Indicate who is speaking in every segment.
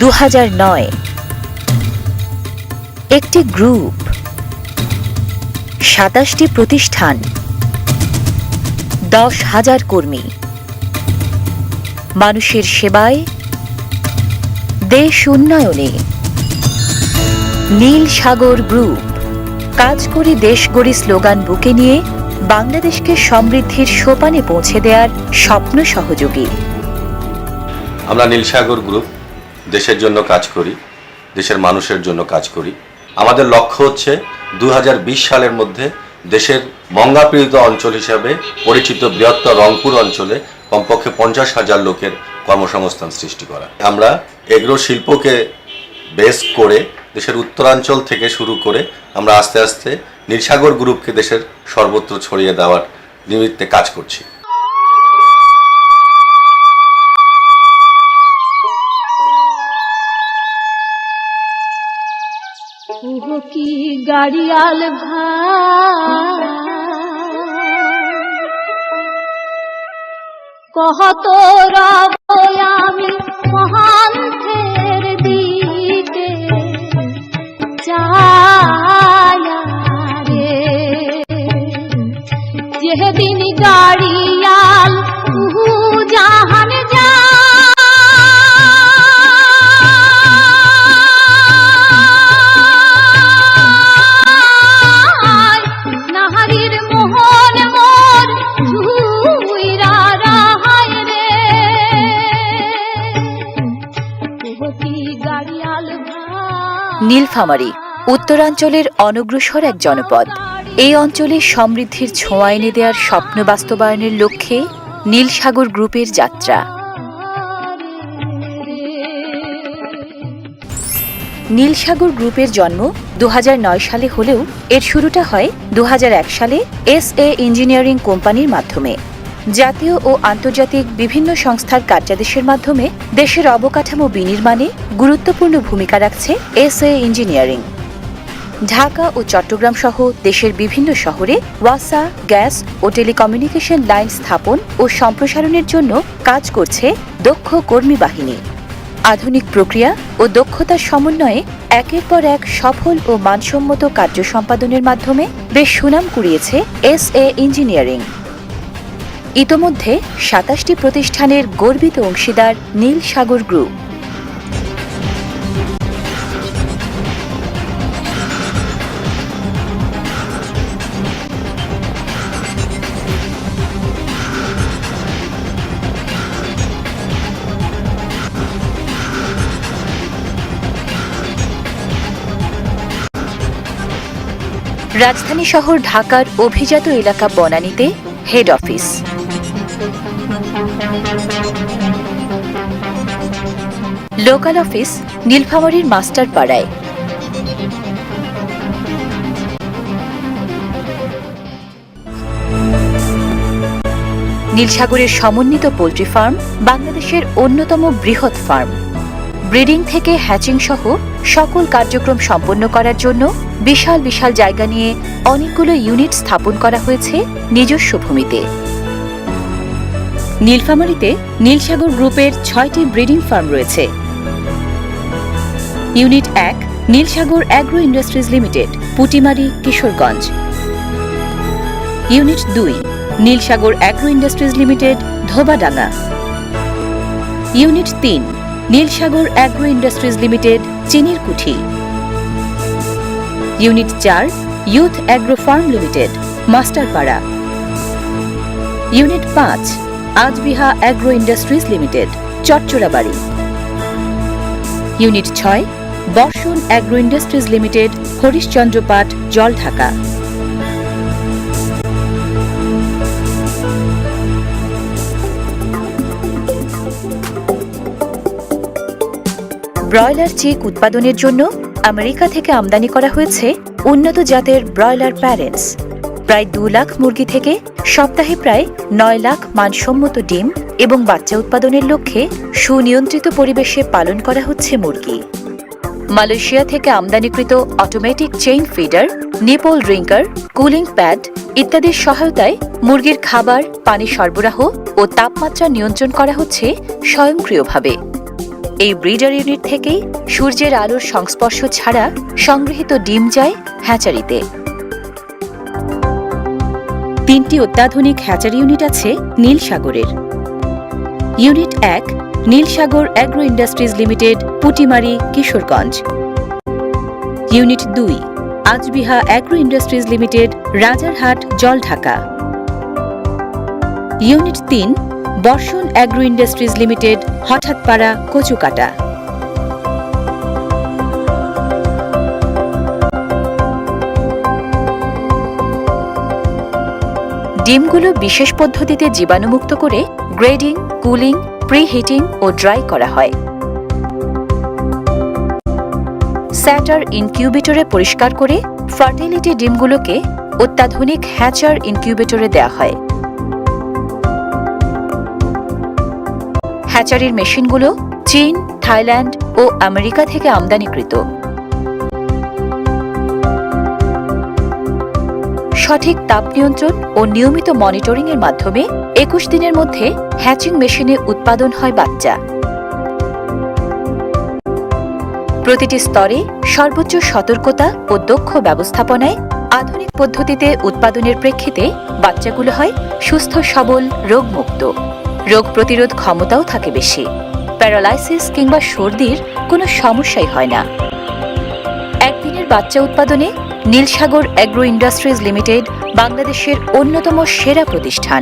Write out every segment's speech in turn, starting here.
Speaker 1: 2009 একটি গ্রুপ, 27টি প্রতিষ্ঠান, 10,000 কর্মী, মানুষের সেবায়, দেশ উন্নয়নে। নীল সাগর গ্রুপ, কাজ করি দেশ গড়ি স্লোগান বুকে নিয়ে বাংলাদেশকে সমৃদ্ধির সোপানে পৌঁছে দেওয়ার স্বপ্ন সহযোগী।
Speaker 2: আমরা নীল সাগর গ্রুপ দেশের জন্য কাজ করি, দেশের মানুষের জন্য কাজ করি। আমাদের লক্ষ্য হচ্ছে 2020 সালের মধ্যে দেশের মঙ্গাপীড়িত অঞ্চল হিসাবে পরিচিত বৃহত্তর রংপুর অঞ্চলে কমপক্ষে 50,000 লোকের কর্মসংস্থান সৃষ্টি করা। আমরা এগ্রো শিল্পকে বেস করে দেশের উত্তরাঞ্চল থেকে শুরু করে আমরা আস্তে আস্তে নীল সাগর গ্রুপকে দেশের সর্বত্র ছড়িয়ে দেওয়ার নিমিত্তে কাজ করছি।
Speaker 3: কি গাড়িয়াল ভাই কহত রব আমি মহান্তের দিকে চায়া রে, যেদিন গাড়িয়াল তু জাহান যা
Speaker 1: নীলফামারী উত্তরাঞ্চলের অনগ্রসর এক জনপদ। এই অঞ্চলে সমৃদ্ধির ছোঁয়া এনে দেওয়ার স্বপ্ন বাস্তবায়নের লক্ষ্যে নীল সাগর গ্রুপের যাত্রা। নীল সাগর গ্রুপের জন্ম 2009 সালে হলেও এর শুরুটা হয় 2001 সালে SA ইঞ্জিনিয়ারিং কোম্পানির মাধ্যমে। জাতীয় ও আন্তর্জাতিক বিভিন্ন সংস্থার কার্যাদেশের মাধ্যমে দেশের অবকাঠামো বিনির্মাণে গুরুত্বপূর্ণ ভূমিকা রাখছে SA ইঞ্জিনিয়ারিং। ঢাকা ও চট্টগ্রাম সহ দেশের বিভিন্ন শহরে ওয়াসা, গ্যাস ও টেলিকমিউনিকেশন লাইন স্থাপন ও সম্প্রসারণের জন্য কাজ করছে দক্ষ কর্মী বাহিনী। আধুনিক প্রক্রিয়া ও দক্ষতার সমন্বয়ে একের পর এক সফল ও মানসম্মত কার্য সম্পাদনের মাধ্যমে বেশ সুনাম কুড়িয়েছে SA ইঞ্জিনিয়ারিং। ইতোমধ্যে 27টি প্রতিষ্ঠানের গর্বিত অংশীদার নীল সাগর গ্রুপ। রাজধানী শহর ঢাকার অভিজাত এলাকা বনানীতে হেড অফিস। লোকাল অফিস নীলফামারীর মাস্টার পাড়ায়। নীলসাগরের সমন্বিত পোল্ট্রি ফার্ম বাংলাদেশের অন্যতম বৃহৎ ফার্ম। ব্রিডিং থেকে হ্যাচিং সহ সকল কার্যক্রম সম্পন্ন করার জন্য বিশাল বিশাল জায়গা নিয়ে অনেকগুলো ইউনিট স্থাপন করা হয়েছে নিজস্ব ভূমিতে। নীলফামারীতে নীলসাগর গ্রুপের 6টি ব্রিডিং ফার্ম রয়েছে। Unit 1 Nilsagar agro industries limited, Putimari, Kishoreganj. Unit 2 Nilsagar agro industries limited, Dhobadanga. Unit 3 Nilsagar agro industries limited, Chinirkuthi. Unit 4 youth agro farm limited, Masterpara. Unit 5 Ajbiha agro industries limited, Chattrabari. Unit 6 Barshan agro industries limited, Harishchandrapat, Jaldhaka. Broiler chick উৎপাদনের জন্য আমেরিকা থেকে আমদানি করা হয়েছে উন্নত জাতের ব্রয়লার প্যারেন্টস। প্রায় 2 লাখ মুরগি থেকে সপ্তাহে প্রায় 9 লাখ মানসম্মত ডিম এবং বাচ্চা উৎপাদনের লক্ষ্যে সুনিয়ন্ত্রিত পরিবেশে পালন করা হচ্ছে মুরগি। মালয়েশিয়া থেকে আমদানিকৃত automatic chain feeder, nipple drinker, cooling pad ইত্যাদির সহায়তায় মুরগির খাবার, পানি সরবরাহ ও তাপমাত্রা নিয়ন্ত্রণ করা হচ্ছে স্বয়ংক্রিয়ভাবে। এই ব্রিডার ইউনিট থেকেই সূর্যের আলোর সংস্পর্শ ছাড়া সংগৃহীত ডিম যায় হ্যাচারিতে। 3টি অত্যাধুনিক হ্যাচারি ইউনিট আছে নীলসাগরের। Unit 1 Nilsagar agro industries limited, Putimari, Kishoreganj. Unit 2 Ajbiha agro industries limited, Rajarhat, Jaldhaka. Unit 3 Barshan agro industries limited, Hathatpara, Kachukata. ডিমগুলো বিশেষ পদ্ধতিতে জীবাণুমুক্ত করে গ্রেডিং, কুলিং, প্রি-হিটিং ও ড্রাই করা হয়। স্যাটার ইনকিউবেটরে পরিষ্কার করে ফার্টিলিটি ডিমগুলোকে অত্যাধুনিক হ্যাচার ইনকিউবেটরে দেয়া হয়। হ্যাচারির মেশিনগুলো চীন, থাইল্যান্ড ও আমেরিকা থেকে আমদানিকৃত। সঠিক তাপ নিয়ন্ত্রণ ও নিয়মিত মনিটরিং এর মাধ্যমে 21 দিনের মধ্যে হ্যাচিং মেশিনে উৎপাদন হয় বাচ্চা। প্রতিটি স্তরে সর্বোচ্চ সতর্কতা ও দক্ষ ব্যবস্থাপনায় আধুনিক পদ্ধতিতে উৎপাদনের প্রেক্ষিতে বাচ্চাগুলো হয় সুস্থ, সবল, রোগমুক্ত। রোগ প্রতিরোধ ক্ষমতাও থাকে বেশি। প্যারালাইসিস কিংবা সর্দির কোনো সমস্যাই হয় না। একদিনের বাচ্চা উৎপাদনে নীলসাগর অ্যাগ্রো ইন্ডাস্ট্রিজ লিমিটেড বাংলাদেশের অন্যতম সেরা প্রতিষ্ঠান।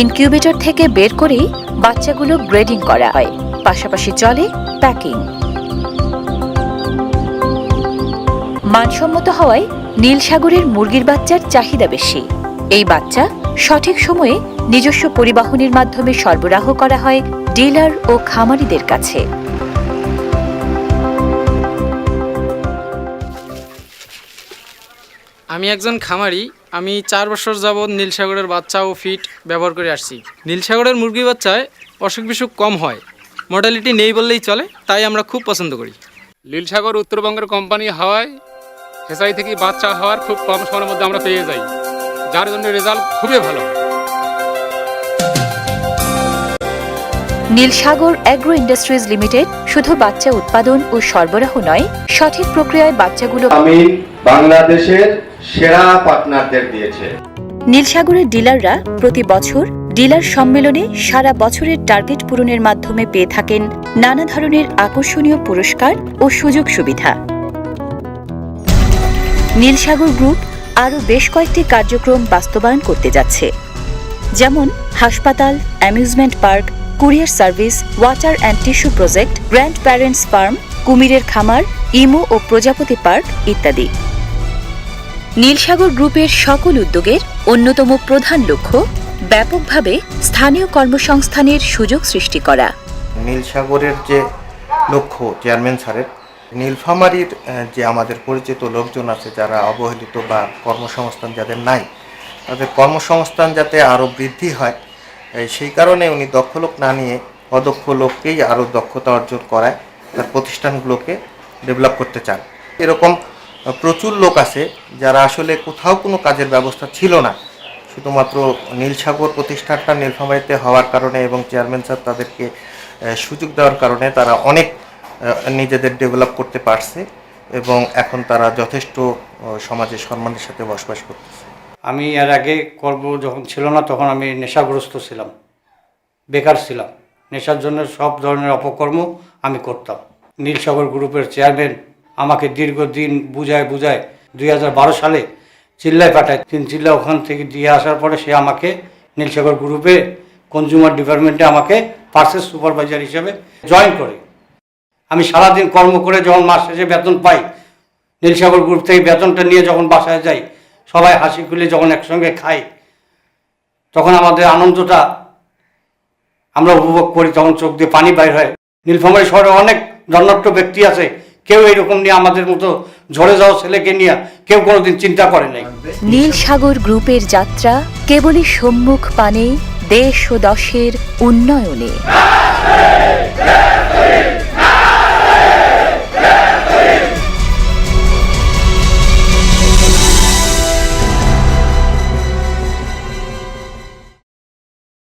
Speaker 1: ইনকিউবেটর থেকে বের করেই বাচ্চাগুলো গ্রেডিং করা হয়, পাশাপাশি চলে প্যাকিং। মানসম্মত হওয়ায় নীলসাগরের মুরগির বাচ্চার চাহিদা বেশি। এই বাচ্চা সঠিক সময়ে নিজস্ব পরিবহনের মাধ্যমে সরবরাহ করা হয় ডিলার ও খামারিদের কাছে।
Speaker 4: আমি একজন খামারি। আমি 4 বছর যাবৎ নীলসাগরের বাচ্চা ও ফিড ব্যবহার করে আসছি। নীলসাগরের মুরগির বাচ্চায় অসুখ বিসুখ কম হয়, মর্টালিটি নেই বললেই চলে, তাই আমরা খুব পছন্দ করি।
Speaker 5: নীলসাগর উত্তরবঙ্গের কোম্পানি হওয়ায় হেসারি থেকে বাচ্চা হওয়ার খুব কম সময়ের মধ্যে আমরা পেয়ে যাই, যার জন্য রেজাল্ট খুবই ভালো।
Speaker 1: নীলসাগর অ্যাগ্রো ইন্ডাস্ট্রিজ লিমিটেড শুধু বাচ্চা উৎপাদন ও সরবরাহ নয়, সঠিক প্রক্রিয়ায় বাচ্চাগুলো
Speaker 2: আমি বাংলাদেশের সেরা পার্টনারদের দিয়েছে।
Speaker 1: নীলসাগরের ডিলাররা প্রতি বছর ডিলার সম্মেলনে সারা বছরের টার্গেট পূরণের মাধ্যমে পেয়ে থাকেন নানা ধরনের আকর্ষণীয় পুরস্কার ও সুযোগ সুবিধা। নীলসাগর গ্রুপ আরও বেশ কয়েকটি কার্যক্রম বাস্তবায়ন করতে যাচ্ছে, যেমন হাসপাতাল, amusement park, courier service, water and tissue project, grand parents farm, কুমিরের খামার, ইমু ও প্রজাপতি পার্ক ইত্যাদি। নীলসাগর গ্রুপের সকল উদ্যোগের অন্যতম প্রধান লক্ষ্য ব্যাপকভাবে স্থানীয় কর্মসংস্থানের সুযোগ সৃষ্টি করা।
Speaker 6: নীলসাগরের যে লক্ষ্য চেয়ারম্যান স্যারের, নীলফামারীর যে আমাদের পরিচিত লোকজন আছে যারা অবহেলিত বা কর্মসংস্থান যাদের নাই, তাদের কর্মসংস্থান যাতে আরও বৃদ্ধি হয়, সেই কারণে উনি দক্ষ লোক না নিয়ে অদক্ষ লোককেই আরও দক্ষতা অর্জন করায় তার প্রতিষ্ঠানগুলোকে ডেভেলপ করতে চান। এরকম প্রচুর লোক আছে যারা আসলে কোথাও কোনো কাজের ব্যবস্থা ছিল না, শুধুমাত্র নীলসাগর প্রতিষ্ঠানটা নীলফামারীতে হওয়ার কারণে এবং চেয়ারম্যান স্যার তাদেরকে সুযোগ দেওয়ার কারণে তারা অনেক নিজেদের ডেভেলপ করতে পারছে এবং এখন তারা যথেষ্ট সমাজে সম্মানের সাথে বসবাস করতেছে।
Speaker 7: আমি এর আগে কর্ম যখন ছিল না তখন আমি নেশাগ্রস্ত ছিলাম, বেকার ছিলাম। নেশার জন্য সব ধরনের অপকর্ম আমি করতাম। নীলসাগর গ্রুপের চেয়ারম্যান আমাকে দীর্ঘদিন বুঝায় 2012 সালে চিল্লায় পাঠায়। 3 চিল্লা ওখান থেকে দিয়ে আসার পরে সে আমাকে নীলসাগর গ্রুপে কনজিউমার ডিপার্টমেন্টে আমাকে পার্সেস সুপারভাইজার হিসেবে জয়েন করে। আমি সারাদিন কর্ম করে যখন মাস শেষে বেতন পাই, নীলসাগর গ্রুপ থেকে বেতনটা নিয়ে যখন বাসায় যাই, সবাই হাসি খুলে যখন একসঙ্গে খাই, তখন আমাদের আনন্দটা আমরা উপভোগ করি, তখন চোখ দিয়ে পানি বাইর হয়। নীলফামারী শহরে অনেক ধনাঢ্য ব্যক্তি আছে, কেউ এরকম নিয়ে আমাদের মতো ঝরে যাওয়া ছেলেকে নিয়ে কেউ কোনোদিন চিন্তা করে নাই।
Speaker 1: নীলসাগর গ্রুপের যাত্রা কেবলই সম্মুখ পানে দেশ ও দশের উন্নয়নে।